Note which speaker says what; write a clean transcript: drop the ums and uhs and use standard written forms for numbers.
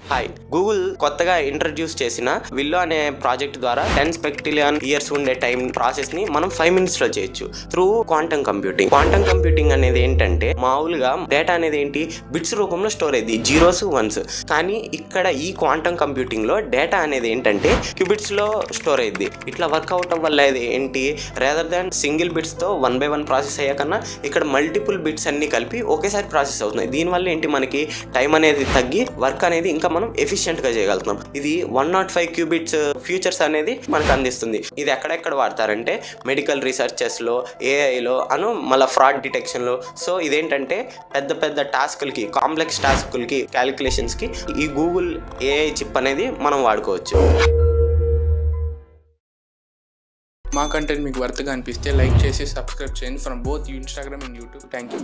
Speaker 1: Hi, Google కొత్తగా introduce చేసిన willow అనే ప్రాజెక్ట్ ద్వారా 10 స్పెక్టిలియన్ ఇయర్స్ ఉండే టైం ప్రాసెస్ ని మనం 5 minutes లో చేయొచ్చు through quantum computing. Quantum computing అనేది ఏంటంటే మామూలుగా డేటా అనేది ఏంటి బిట్స్ రూపంలో స్టోర్ అయ్యింది, జీరోస్ వన్స్. కానీ ఇక్కడ ఈ క్వాంటమ్ కంప్యూటింగ్ లో డేటా అనేది ఏంటంటే క్యూబిట్స్ లో స్టోర్ అయ్యింది. ఇట్లా వర్క్ అవటం వల్ల ఇది ఏంటి, రేదర్ దాన్ సింగిల్ బిట్స్ తో 1 by 1 ప్రాసెస్ అయ్యాకన్నా ఇక్కడ మల్టిపుల్ బిట్స్ అన్ని కలిపి ఒకేసారి ప్రాసెస్ అవుతున్నాయి. దీనివల్ల ఏంటి మనకి టైం అనేది తగ్గి వర్క్ అనేది ఇంకా మనం ఎఫిషియెంట్ గా చేయగలుగుతున్నాం. ఇది 105 క్యూబిట్స్ ఫ్యూచర్స్ అనేది మనకు అందిస్తుంది. ఇది ఎక్కడెక్కడ వాడతారంటే మెడికల్ రీసెర్చెస్ లో, ఏఐలో మళ్ళీ ఫ్రాడ్ డిటెక్షన్ లో. సో ఇదేంటంటే పెద్ద పెద్ద టాస్క్లకి, కాంప్లెక్స్ టాస్క్లకి, క్యాలిక్యులేషన్స్ కి ఈ గూగుల్ ఏఐ చిప్ అనేది మనం వాడుకోవచ్చు.
Speaker 2: మా కంటెంట్ మీకు వర్త్గా అనిపిస్తే లైక్ చేసి సబ్స్క్రైబ్ చేయండి from both Instagram and YouTube. Thank you.